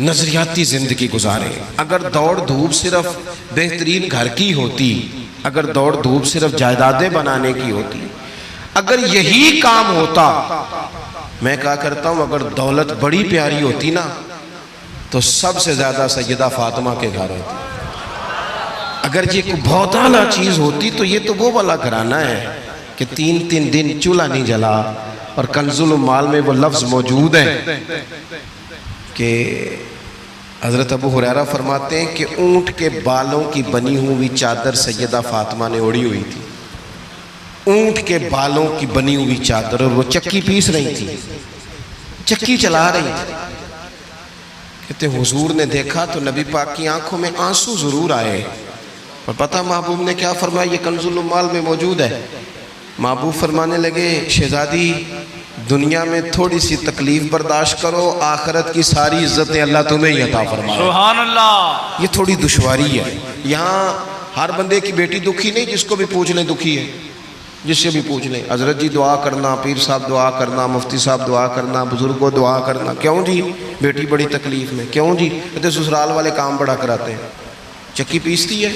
نظریاتی زندگی گزارے. اگر دوڑ دھوپ صرف بہترین گھر کی ہوتی، اگر دوڑ دھوپ صرف جائیدادیں بنانے کی ہوتی، اگر یہی کام ہوتا، میں کہا کرتا ہوں اگر دولت بڑی پیاری ہوتی نا تو سب سے زیادہ سیدہ فاطمہ کے گھر ہوتی. اگر یہ کوئی بہت اعلیٰ چیز ہوتی تو یہ تو وہ والا گھرانہ ہے کہ 3 دن چولہا نہیں جلا. اور کنز المال میں وہ لفظ موجود ہے کہ حضرت ابو ہریرہ فرماتے ہیں کہ اونٹ کے بالوں کی بنی ہوئی چادر سیدہ فاطمہ نے اوڑھی ہوئی تھی. اونٹ کے بالوں کی بنی ہوئی چادر، اور وہ چکی پیس رہی تھی، چکی چلا رہی تھی. کہتے حضور نے دیکھا تو نبی پاک کی آنکھوں میں آنسو ضرور آئے. اور پتہ محبوب نے کیا فرمایا؟ یہ کنز المال میں موجود ہے. محبوب فرمانے لگے شہزادی دنیا میں تھوڑی سی تکلیف برداشت کرو، آخرت کی ساری عزتیں اللہ تمہیں ہی عطا فرمائے. سبحان اللہ. یہ تھوڑی دشواری ہے. یہاں ہر بندے کی بیٹی دکھی نہیں، جس کو بھی پوچھ لیں دکھی ہے، جس سے بھی پوچھ لیں. حضرت جی دعا کرنا، پیر صاحب دعا کرنا، مفتی صاحب دعا کرنا، بزرگوں دعا کرنا. کیوں جی؟ بیٹی بڑی تکلیف میں. کیوں جی؟ کہتے سسرال والے کام بڑا کراتے ہیں. چکی پیستی ہے،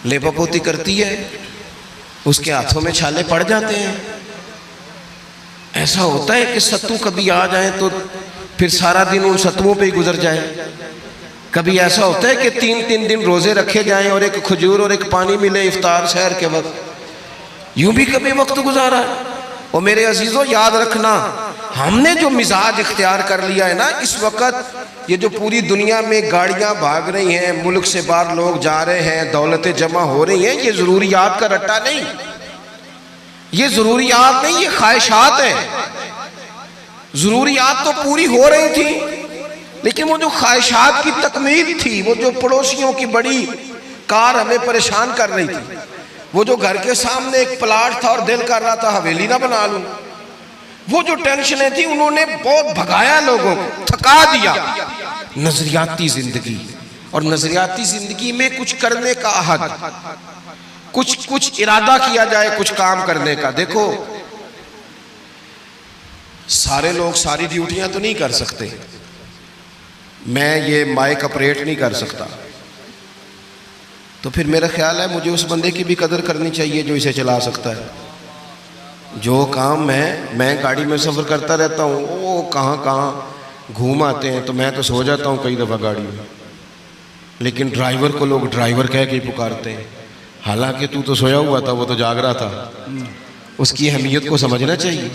لیپا پوتی کرتی ہے، اس کے ہاتھوں میں چھالے پڑ جاتے ہیں. ایسا ہوتا ہے کہ ستو کبھی آ جائیں تو پھر سارا دن ان ستووں پہ ہی گزر جائے. کبھی ایسا ہوتا ہے کہ 3 دن روزے رکھے جائیں اور ایک کھجور اور ایک پانی ملے افطار سحر کے وقت. یوں بھی کبھی وقت گزارا ہے. اور میرے عزیزوں یاد رکھنا، ہم نے جو مزاج اختیار کر لیا ہے نا اس وقت، یہ جو پوری دنیا میں گاڑیاں بھاگ رہی ہیں، ملک سے باہر لوگ جا رہے ہیں، دولتیں جمع ہو رہی ہیں، یہ ضروریات کا رٹا نہیں، یہ ضروریات نہیں، یہ خواہشات ہیں. ضروریات تو پوری ہو رہی تھی لیکن وہ جو خواہشات کی تکمیل تھی، وہ جو پڑوسیوں کی بڑی کار ہمیں پریشان کر رہی تھی، وہ جو گھر کے سامنے ایک پلاٹ تھا اور دل کر رہا تھا حویلی نہ بنا لوں، وہ جو ٹینشنیں تھی انہوں نے بہت بھگایا، لوگوں کو تھکا دیا. نظریاتی زندگی، اور نظریاتی زندگی میں کچھ کرنے کا عہد، کچھ ارادہ کیا جائے کچھ کام کرنے کا. دیکھو سارے لوگ ساری ڈیوٹیاں تو نہیں کر سکتے. میں یہ مائک اپریٹ نہیں کر سکتا، تو پھر میرا خیال ہے مجھے اس بندے کی بھی قدر کرنی چاہیے جو اسے چلا سکتا ہے. جو کام میں گاڑی میں سفر کرتا رہتا ہوں، وہ کہاں گھوم آتے ہیں تو میں تو سو جاتا ہوں کئی دفعہ گاڑی میں، لیکن ڈرائیور کو لوگ ڈرائیور کہہ کے ہی پکارتے ہیں. حالانکہ تو سویا ہوا تھا، وہ تو جاگ رہا تھا. اس کی اہمیت کو سمجھنا چاہیے.